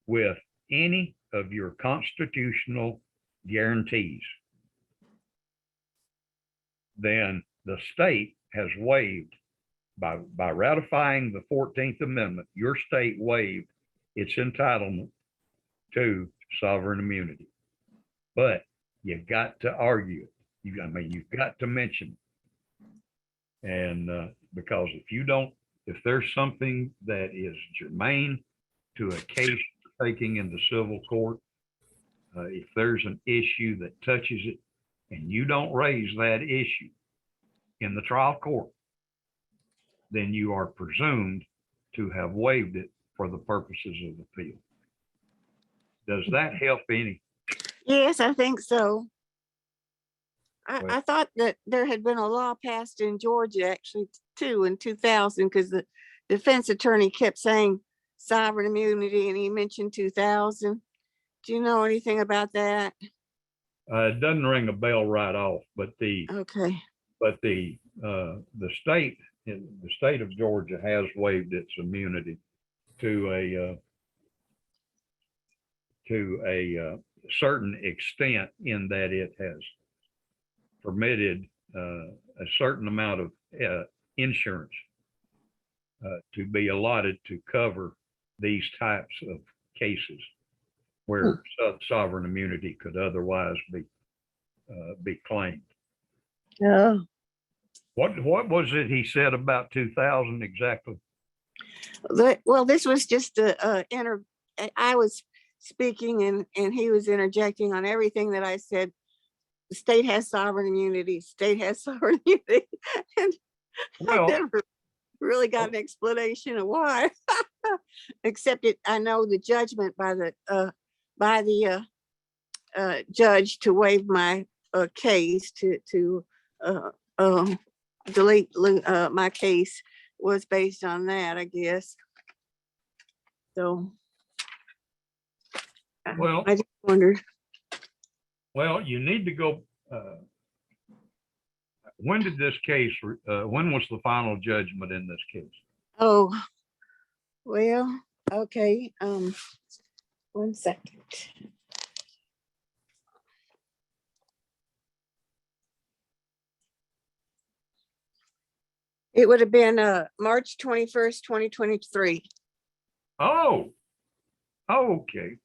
with any of your constitutional guarantees, then the state has waived, by ratifying the 14th Amendment, your state waived its entitlement to sovereign immunity. But you've got to argue it. You've got to mention it. And because if there's something that is germane to a case taking into civil court, if there's an issue that touches it and you don't raise that issue in the trial court, then you are presumed to have waived it for the purposes of appeal. Does that help any? Yes, I think so. Well- I thought that there had been a law passed in Georgia actually too in 2000, because the defense attorney kept saying sovereign immunity and he mentioned 2000. Do you know anything about that? It doesn't ring a bell right off, but Okay. the state of Georgia has waived its immunity to a certain extent, in that it has permitted a certain amount of insurance to be allotted to cover these types of cases where sovereign immunity could otherwise be claimed. Oh. What was it he said about 2000 exactly? Well, this was just I was speaking and he was interjecting on everything that I said. The state has sovereign immunity, state has sovereign immunity. And I Well, never really got an explanation of why. Except I know the judgment by the judge to waive my case to delete my case was based on that, I guess. So Well- I just wondered. well, you need to go. When did this case? When was the final judgment in this case? Oh, well, okay. 1 second. It would have been March 21st, 2023. Oh, okay.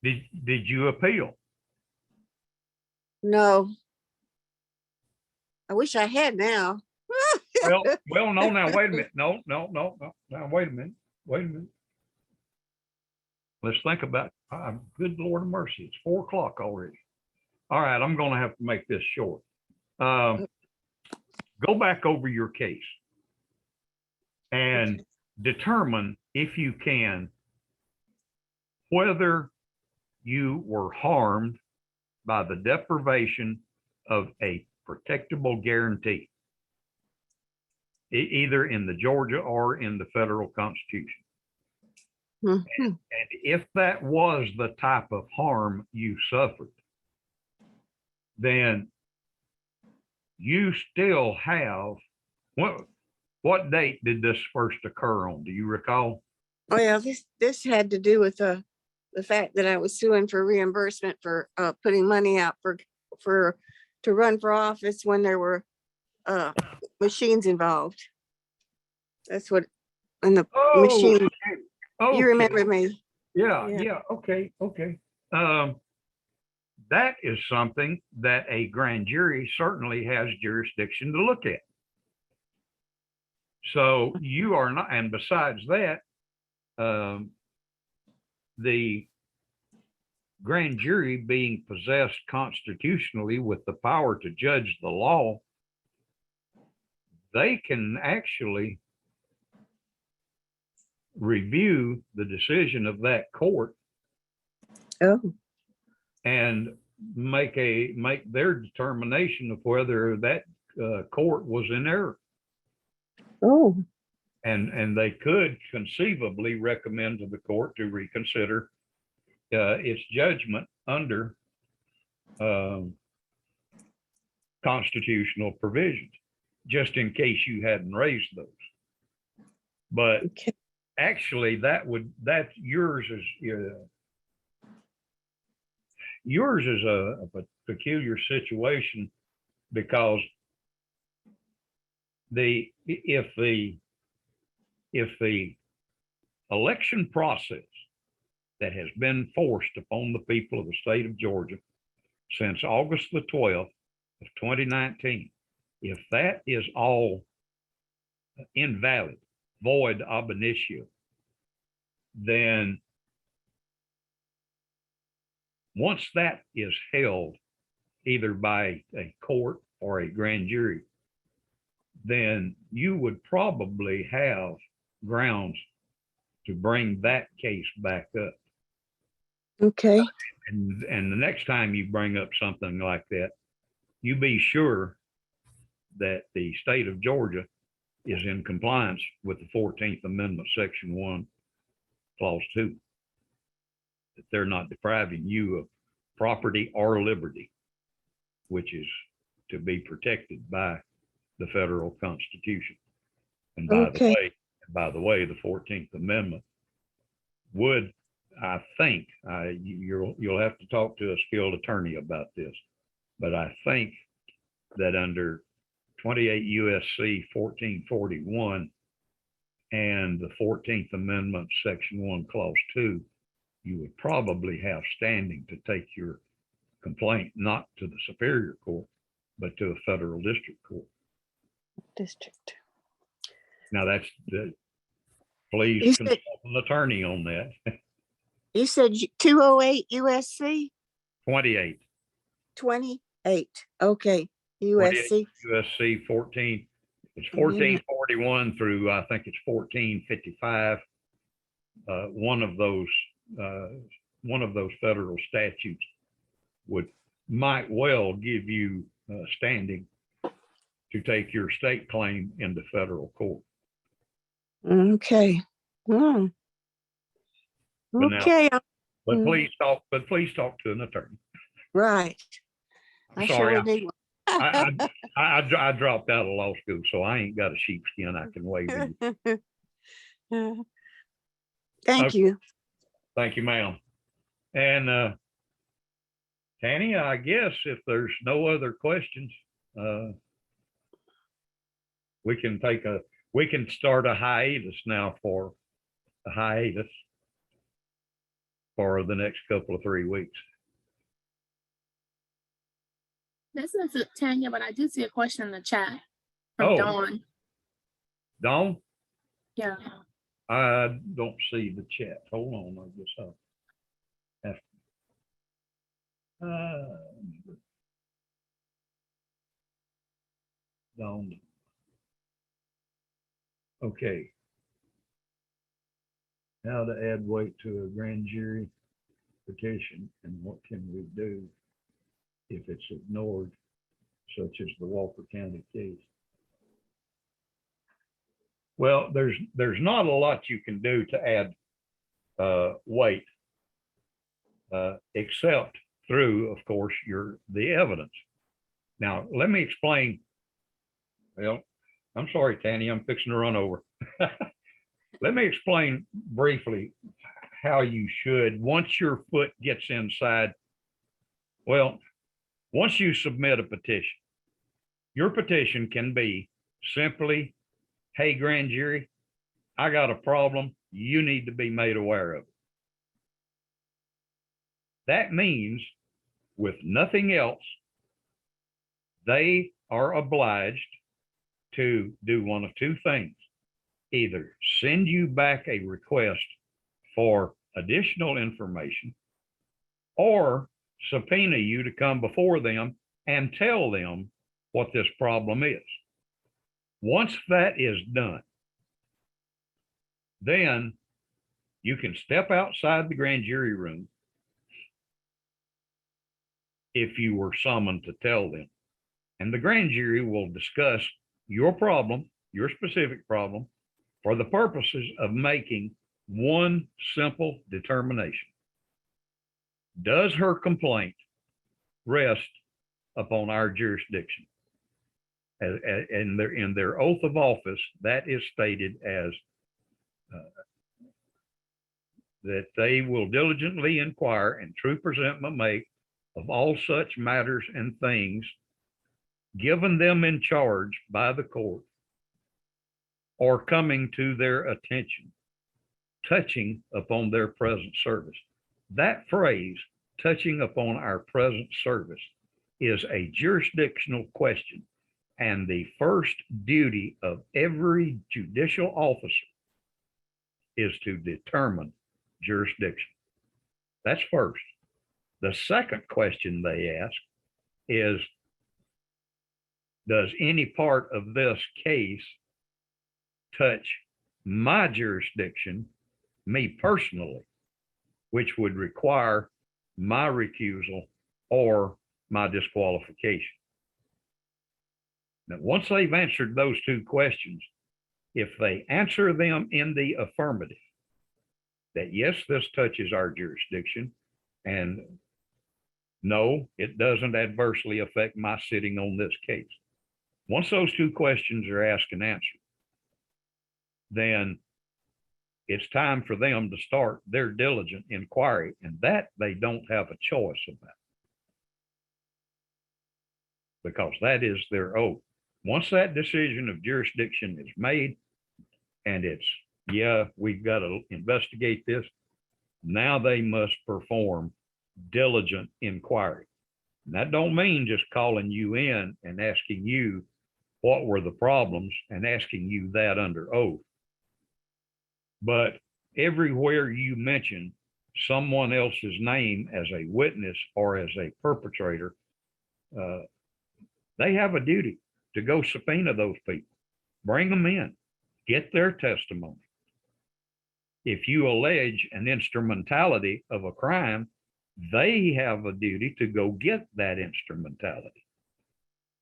Did you appeal? No. I wish I had now. Well, no, now, wait a minute. No. Now, wait a minute. Let's think about, good Lord of mercy, it's 4 o'clock already. All right, I'm gonna have to make this short. Go back over your case and determine, if you can, whether you were harmed by the deprivation of a protectable guarantee, either in the Georgia or in the federal Constitution. Mhm. And if that was the type of harm you suffered, then you still have, what date did this first occur on? Do you recall? Well, this had to do with the fact that I was suing for reimbursement for putting money out to run for office when there were machines involved. That's what, and the machine, okay. you remember me. Yeah, okay. That is something that a grand jury certainly has jurisdiction to look at. So you are not, and besides that, the grand jury being possessed constitutionally with the power to judge the law, they can actually review the decision of that court Oh, and make their determination of whether that court was in error. oh, And they could conceivably recommend to the court to reconsider its judgment under constitutional provisions, just in case you hadn't raised those. But okay. actually, that's yours is a peculiar situation, because if the election process that has been forced upon the people of the state of Georgia since August the 12th of 2019, if that is all invalid, void ab initio, then once that is held either by a court or a grand jury, then you would probably have grounds to bring that case back up. Okay. And the next time you bring up something like that, you be sure that the state of Georgia is in compliance with the 14th Amendment, Section 1, Clause 2, that they're not depriving you of property or liberty, which is to be protected by the federal Constitution. And by the way, the 14th Amendment would, I think, you'll have to talk to a skilled attorney about this, but I think that under 28 USC 1441 and the 14th Amendment, Section 1, Clause 2, you would probably have standing to take your complaint not to the Superior Court, but to a federal district court. District. Now that's please You consult an attorney on that. You said 208 USC 28. 28. Okay. USC. USC 14. It's 1441 through, I think it's 1455. One of those federal statutes might well give you standing to take your state claim into federal court. Okay. Hmm. But now- Okay. But Mm. please talk to an attorney. Right. I Sorry, sure need one. I dropped out of law school, so I ain't got a sheepskin I can wave in. Thank Okay. you. Thank you, ma'am. And Tanny, I guess if there's no other questions, We can we can start a hiatus now for the next couple of 3 weeks. This is Tanya, but I do see a question in the chat from Oh. Dawn. Dawn, Yeah. I don't see the chat. Hold on, I guess I'll have Dawn. Okay. How to add weight to a grand jury petition and what can we do if it's ignored, such as the Walker County case? Well, there's not a lot you can do to add weight, except through, of course, the evidence. Now, let me explain. Well, I'm sorry, Tanny, I'm fixing to run over. Let me explain briefly how you should, once your foot gets inside. Well, once you submit a petition, your petition can be simply, hey, grand jury, I got a problem. You need to be made aware of it. That means, with nothing else, they are obliged to do one of two things. Either send you back a request for additional information or subpoena you to come before them and tell them what this problem is. Once that is done, then you can step outside the grand jury room if you were summoned to tell them. And the grand jury will discuss your problem, your specific problem, for the purposes of making one simple determination. Does her complaint rest upon our jurisdiction? In their oath of office, that is stated as that they will diligently inquire and true presentment make of all such matters and things given them in charge by the court or coming to their attention, touching upon their present service. That phrase, touching upon our present service, is a jurisdictional question, and the first duty of every judicial officer is to determine jurisdiction. That's first. The second question they ask is, does any part of this case touch my jurisdiction, me personally, which would require my recusal or my disqualification? Now, once they've answered those two questions, if they answer them in the affirmative, that yes, this touches our jurisdiction, and no, it doesn't adversely affect my sitting on this case. Once those two questions are asked and answered, then it's time for them to start their diligent inquiry, and that they don't have a choice about, because that is their oath. Once that decision of jurisdiction is made and it's, yeah, we've got to investigate this, now they must perform diligent inquiry. And that don't mean just calling you in and asking you what were the problems and asking you that under oath. But everywhere you mention someone else's name as a witness or as a perpetrator, they have a duty to go subpoena those people, bring them in, get their testimony. If you allege an instrumentality of a crime, they have a duty to go get that instrumentality,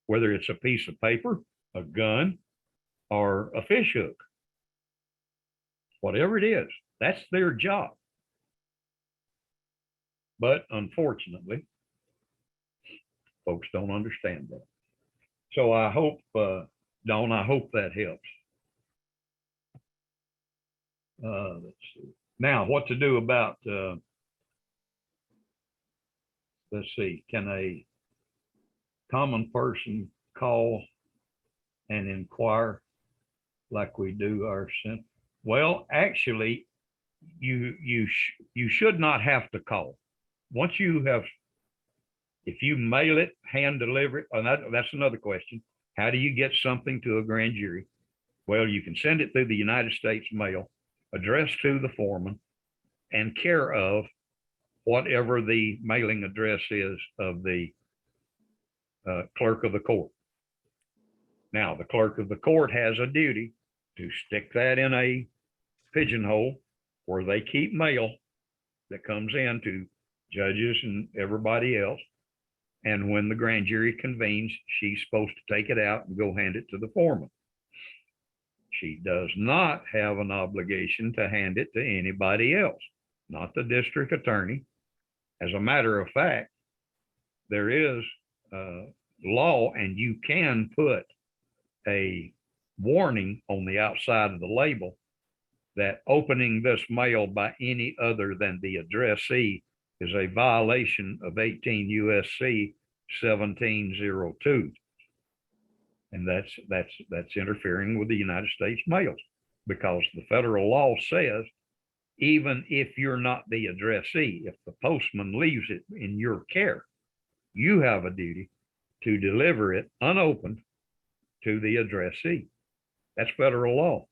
whether it's a piece of paper, a gun, or a fish hook. Whatever it is, that's their job. But unfortunately, folks don't understand that. So I hope, Dawn, I hope that helps. Let's see. Now, what to do about, let's see, can a common person call and inquire like we do our sin. Well, actually, you should not have to call. Once you have, if you mail it, hand deliver it, and that's another question. How do you get something to a grand jury? Well, you can send it through the United States mail, addressed to the foreman, and care of whatever the mailing address is of the clerk of the court. Now, the clerk of the court has a duty to stick that in a pigeonhole where they keep mail that comes in to judges and everybody else. And when the grand jury convenes, she's supposed to take it out and go hand it to the foreman. She does not have an obligation to hand it to anybody else, not the district attorney. As a matter of fact, there is law, and you can put a warning on the outside of the label that opening this mail by any other than the addressee is a violation of 18 USC 1702. And that's interfering with the United States mails, because the federal law says, even if you're not the addressee, if the postman leaves it in your care, you have a duty to deliver it unopened to the addressee. That's federal law.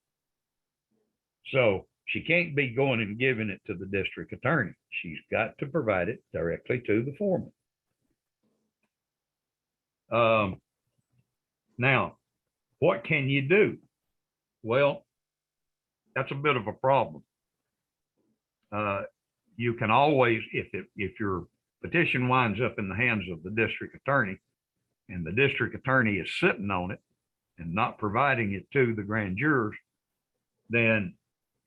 So she can't be going and giving it to the district attorney. She's got to provide it directly to the foreman. Now, what can you do? Well, that's a bit of a problem. You can always, if your petition winds up in the hands of the district attorney, and the district attorney is sitting on it and not providing it to the grand jurors, then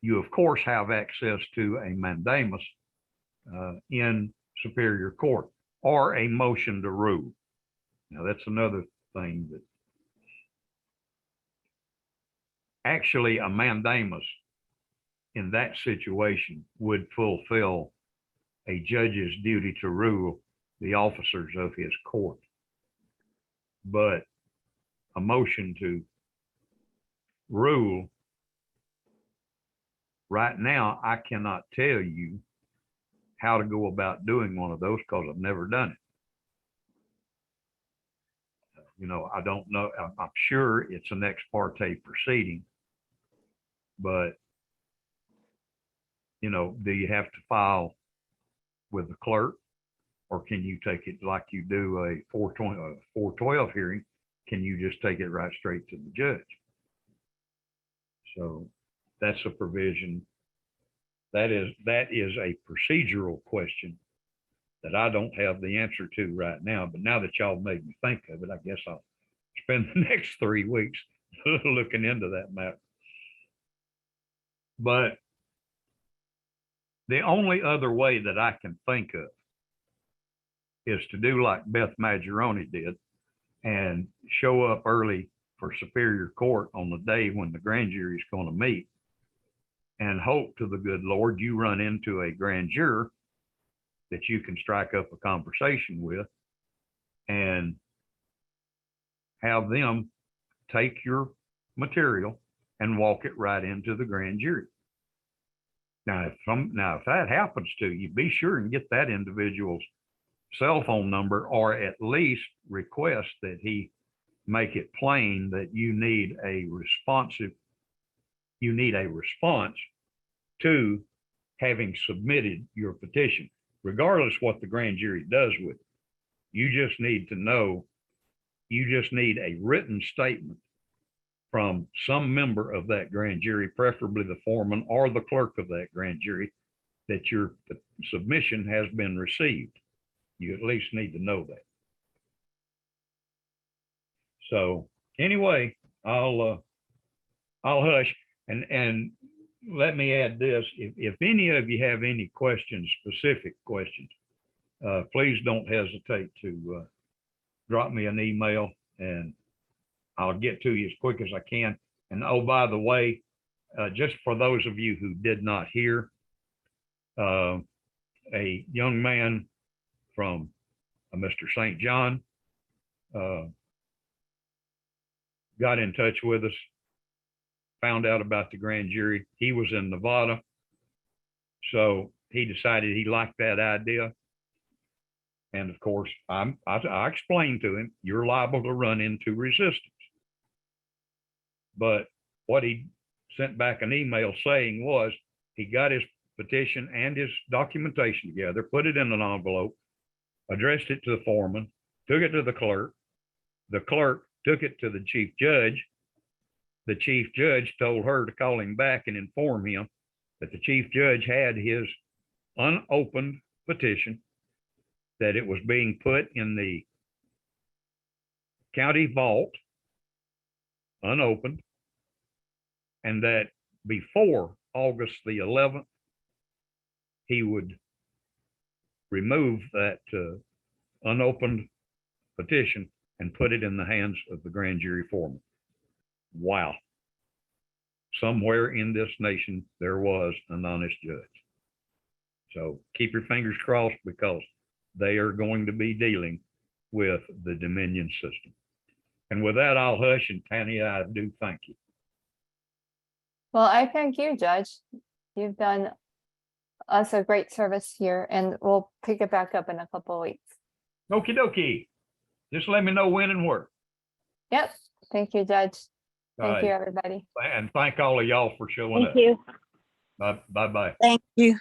you of course have access to a mandamus in Superior Court, or a motion to rule. Now that's another thing that actually a mandamus in that situation would fulfill a judge's duty to rule the officers of his court. But a motion to rule, right now, I cannot tell you how to go about doing one of those because I've never done it. You know, I don't know. I'm sure it's an ex parte proceeding, but you know, do you have to file with the clerk, or can you take it like you do a 412 hearing? Can you just take it right straight to the judge? So that's a provision. That is a procedural question that I don't have the answer to right now. But now that y'all made me think of it, I guess I'll spend the next 3 weeks looking into that matter. But the only other way that I can think of is to do like Beth Maggioroni did and show up early for Superior Court on the day when the grand jury is going to meet, and hope to the good Lord you run into a grand juror that you can strike up a conversation with and have them take your material and walk it right into the grand jury. Now, if that happens to you, be sure and get that individual's cell phone number, or at least request that he make it plain that you need a response to having submitted your petition, regardless what the grand jury does with it. You just need to know, you just need a written statement from some member of that grand jury, preferably the foreman or the clerk of that grand jury, that your submission has been received. You at least need to know that. So anyway, I'll hush and let me add this. If any of you have any questions, specific questions, please don't hesitate to drop me an email and I'll get to you as quick as I can. And oh, by the way, just for those of you who did not hear, a young man from Mr. St. John got in touch with us found out about the grand jury. He was in Nevada. So he decided he liked that idea. And of course, I explained to him, you're liable to run into resistance. But what he sent back an email saying was he got his petition and his documentation together, put it in an envelope, addressed it to the foreman, took it to the clerk. The clerk took it to the chief judge. The chief judge told her to call him back and inform him that the chief judge had his unopened petition, that it was being put in the county vault, unopened, and that before August the 11th, he would remove that unopened petition and put it in the hands of the grand jury foreman. Wow. Somewhere in this nation, there was an honest judge. So keep your fingers crossed, because they are going to be dealing with the Dominion system. And with that, I'll hush, and Tanya, I do thank you. Well, I thank you, Judge. You've done us a great service here, and we'll pick it back up in a couple of weeks. Okie dokie. Just let me know when and where. Yep. Thank you, Judge. All Thank you, right. everybody. And thank all of y'all for showing up. Thank you. Bye-bye. Thank you.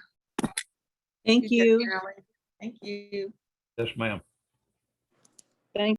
Thank you. Thank you. Yes, ma'am.